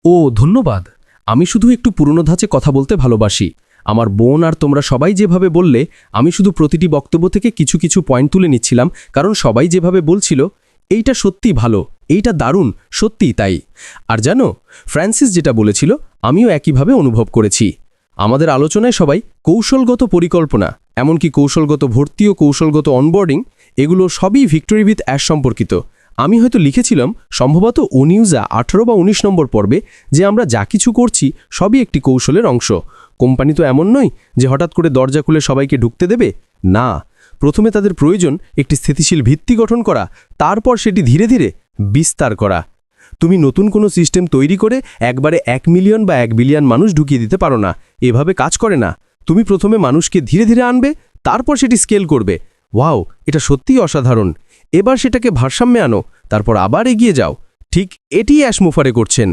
ও ধন্যবাদ। আমি শুধু একটু পুরনো ধাঁচে কথা বলতে ভালোবাসি। আমার বোন আর তোমরা সবাই যেভাবে বললে, আমি শুধু প্রতিটি বক্তব্য থেকে কিছু কিছু পয়েন্ট তুলে নিচ্ছিলাম, কারণ সবাই যেভাবে বলছিল এইটা সত্যিই ভালো, এইটা দারুণ, সত্যিই তাই। আর জানো, ফ্রান্সিস যেটা বলেছিল আমিও একইভাবে অনুভব করেছি। আমাদের আলোচনায় সবাই কৌশলগত পরিকল্পনা, এমনকি কৌশলগত ভর্তি ও কৌশলগত অনবোর্ডিং, এগুলো সবই ভিক্টোরি উইথ অ্যাশ সম্পর্কিত। আমি হয়তো লিখেছিলাম সম্ভবত ও নিউজা 18 বা 19 নম্বর পর্বে যে আমরা যা কিছু করছি সবই একটি কৌশলের অংশ। কোম্পানি তো এমন নয় যে হঠাৎ করে দরজা খুলে সবাইকে ঢুকতে দেবে। না, প্রথমে তাদের প্রয়োজন একটি স্থিতিশীল ভিত্তি গঠন করা, তারপর সেটি ধীরে ধীরে বিস্তার করা। তুমি নতুন কোনো সিস্টেম তৈরি করে একবারে 1 মিলিয়ন বা 1 বিলিয়ন মানুষ ঢুকিয়ে দিতে পারো না। এভাবে কাজ করে না। তুমি প্রথমে মানুষকে ধীরে ধীরে আনবে, তারপর সেটি স্কেল করবে। ওয়াও, এটা সত্যিই অসাধারণ। এবার সেটাকে ভারসাম্যে আনো, তারপর আবার এগিয়ে যাও। ঠিক এটিই অ্যাশ মুফারে করছেন।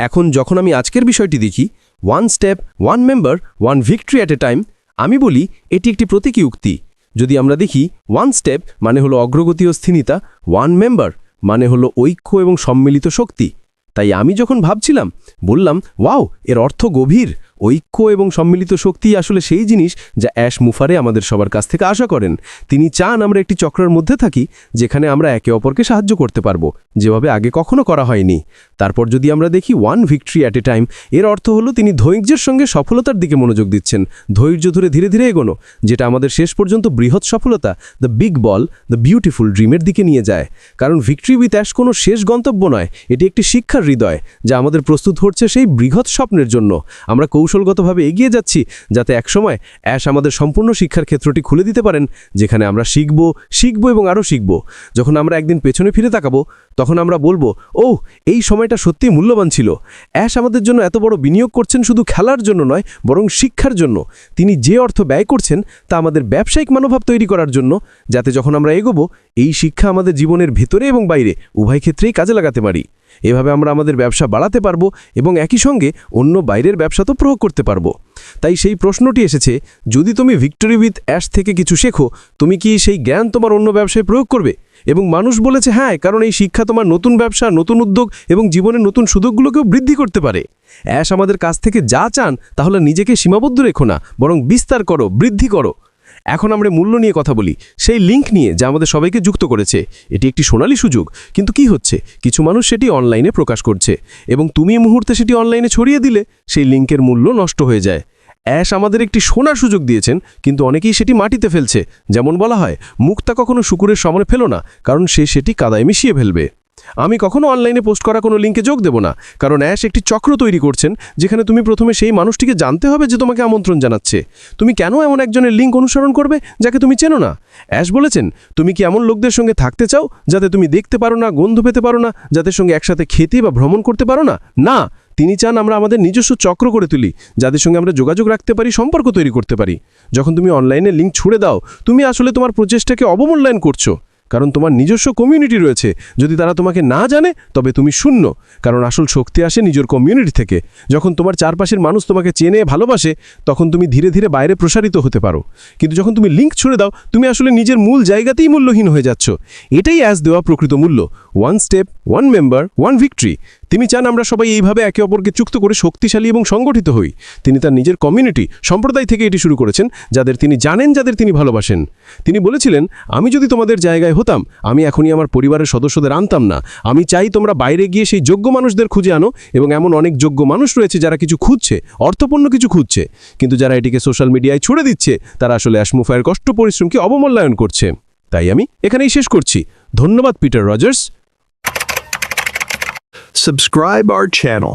এখন যখন আমি আজকের বিষয়টি দেখি, 1 step 1 member 1 victory at a time, আমি বলি এটি একটি প্রতীকী উক্তি। যদি আমরা দেখি 1 স্টেপ মানে হলো অগ্রগতি ও স্থিরতা, 1 মেম্বার মানে হলো ঐক্য এবং সম্মিলিত শক্তি। তাই আমি যখন ভাবছিলাম, বললাম ওয়াও, এর অর্থ গভীর। ঐক্য এবং সম্মিলিত শক্তি আসলে সেই জিনিস যা অ্যাশ মুফারে আমাদের সবার কাছ থেকে আশা করেন। তিনি চান আমরা একটি চক্রের মধ্যে থাকি, যেখানে আমরা একে অপরকে সাহায্য করতে পারবো, যেভাবে আগে কখনো করা হয়নি। তারপর যদি আমরা দেখি 1 ভিক্টরি অ্যাট এ টাইম, এর অর্থ হলো তিনি ধৈর্যের সঙ্গে সফলতার দিকে মনোযোগ দিচ্ছেন, ধৈর্য ধরে ধীরে ধীরে এগোনো, যেটা আমাদের শেষ পর্যন্ত বৃহৎ সফলতা, the big ball, the beautiful ড্রিমের দিকে নিয়ে যায়। কারণ ভিক্টরি উইথ অ্যাশ কোনো শেষ গন্তব্য নয়, এটি একটি শিক্ষার হৃদয় যা আমাদের প্রস্তুত হচ্ছে সেই বৃহৎ স্বপ্নের জন্য। আমরা কৌশলগতভাবে এগিয়ে যাচ্ছি, যাতে একসময় অ্যাশ আমাদের সম্পূর্ণ শিক্ষার ক্ষেত্রটি খুলে দিতে পারেন, যেখানে আমরা শিখব এবং আরও শিখব। যখন আমরা একদিন পেছনে ফিরে তাকাবো, তখন আমরা বলবো, ওহ, এই সময়টা সত্যিই মূল্যবান ছিল। অ্যাশ আমাদের জন্য এত বড় বিনিয়োগ করছেন শুধু খেলার জন্য নয়, বরং শিক্ষার জন্য। তিনি যে অর্থ ব্যয় করছেন তা আমাদের ব্যবসায়িক মনোভাব তৈরি করার জন্য, যাতে যখন আমরা এগোবো, এই শিক্ষা আমাদের জীবনের ভেতরে এবং বাইরে উভয় ক্ষেত্রেই কাজে লাগাতে পারি। এভাবে আমরা আমাদের ব্যবসা বাড়াতে পারবো এবং একই সঙ্গে অন্য বাইরের ব্যবসা তো প্রয়োগ করতে পারবো। তাই সেই প্রশ্নটি এসেছে, যদি তুমি ভিক্টরি উইথ অ্যাশ থেকে কিছু শেখো, তুমি কি সেই জ্ঞান তোমার অন্য ব্যবসায় প্রয়োগ করবে? এবং মানুষ বলেছে হ্যাঁ, কারণ এই শিক্ষা তোমার নতুন ব্যবসা, নতুন উদ্যোগ এবং জীবনের নতুন সুযোগগুলোকেও বৃদ্ধি করতে পারে। অ্যাশ আমাদের কাছ থেকে যা চান তাহলে নিজেকে সীমাবদ্ধ রেখো না, বরং বিস্তার করো, বৃদ্ধি করো। এখন আমরা মূল্য নিয়ে কথা বলি, সেই লিঙ্ক নিয়ে যা আমাদের সবাইকে যুক্ত করেছে। এটি একটি সোনালী সুযোগ, কিন্তু কি হচ্ছে, কিছু মানুষ সেটি অনলাইনে প্রকাশ করছে এবং তুমি এই মুহূর্তে সেটি অনলাইনে ছড়িয়ে দিলে সেই লিঙ্কের মূল্য নষ্ট হয়ে যায়। অ্যাশ আমাদের একটি সোনার সুযোগ দিয়েছেন, কিন্তু অনেকেই সেটি মাটিতে ফেলছে। যেমন বলা হয়, মুক্তা কখনো শুকুরের সমানে ফেলো না, কারণ সে সেটি কাদায় মিশিয়ে ফেলবে। আমি কখনো অনলাইনে পোস্ট করা কোনো লিঙ্কে যোগ দেব না, কারণ অ্যাশ একটি চক্র তৈরি করছেন, যেখানে তুমি প্রথমে সেই মানুষটিকে জানতে হবে যে তোমাকে আমন্ত্রণ জানাচ্ছে। তুমি কেন এমন একজনের লিঙ্ক অনুসরণ করবে যাকে তুমি চেনো না? অ্যাশ বলেছেন, তুমি কি এমন লোকদের সঙ্গে থাকতে চাও যাতে তুমি দেখতে পারো না, গন্ধ পেতে পারো না, যাদের সঙ্গে একসাথে খেতে বা ভ্রমণ করতে পারো না? না, তিনি চান আমরা আমাদের নিজস্ব চক্র করে তুলি, যাদের সঙ্গে আমরা যোগাযোগ রাখতে পারি, সম্পর্ক তৈরি করতে পারি। যখন তুমি অনলাইনে লিঙ্ক ছুড়ে দাও, তুমি আসলে তোমার প্রচেষ্টাকে অবমূল্যায়ন করছো, কারণ তোমার নিজস্ব কমিউনিটি রয়েছে। যদি তারা তোমাকে না জানে, তবে তুমি শূন্য, কারণ আসল শক্তি আসে নিজের কমিউনিটি থেকে। যখন তোমার চারপাশের মানুষ তোমাকে চেনে, ভালোবাসে, তখন তুমি ধীরে ধীরে বাইরে প্রসারিত হতে পারো। কিন্তু যখন তুমি লিঙ্ক ছুড়ে দাও, তুমি আসলে নিজের মূল জায়গাতেই মূল্যহীন হয়ে যাচ্ছ। এটাই অ্যাশ দেওয়া প্রকৃত মূল্য। 1 স্টেপ 1 মেম্বার 1 ভিক্টরি। তিনি চান আমরা সবাই এইভাবে একে অপরকে যুক্ত করে শক্তিশালী এবং সংগঠিত হই। তিনি তার নিজের কমিউনিটি, সম্প্রদায় থেকে এটি শুরু করেছেন, যাদের তিনি জানেন, যাদের তিনি ভালোবাসেন। তিনি বলেছিলেন, আমি যদি তোমাদের জায়গায় হতাম, আমি এখনই আমার পরিবারের সদস্যদের আনতাম না। আমি চাই তোমরা বাইরে গিয়ে সেই যোগ্য মানুষদের খুঁজে আনো, এবং এমন অনেক যোগ্য মানুষ রয়েছে যারা কিছু খুঁজছে, অর্থপূর্ণ কিছু খুঁজছে, কিন্তু যারা এটিকে সোশ্যাল মিডিয়ায় ছুড়ে দিচ্ছে, তারা আসলে অ্যাশ মুফায়ের কষ্ট পরিশ্রমকে অবমূল্যায়ন করছে। তাই আমি এখানেই শেষ করছি। ধন্যবাদ Peter Rogers. Subscribe our channel.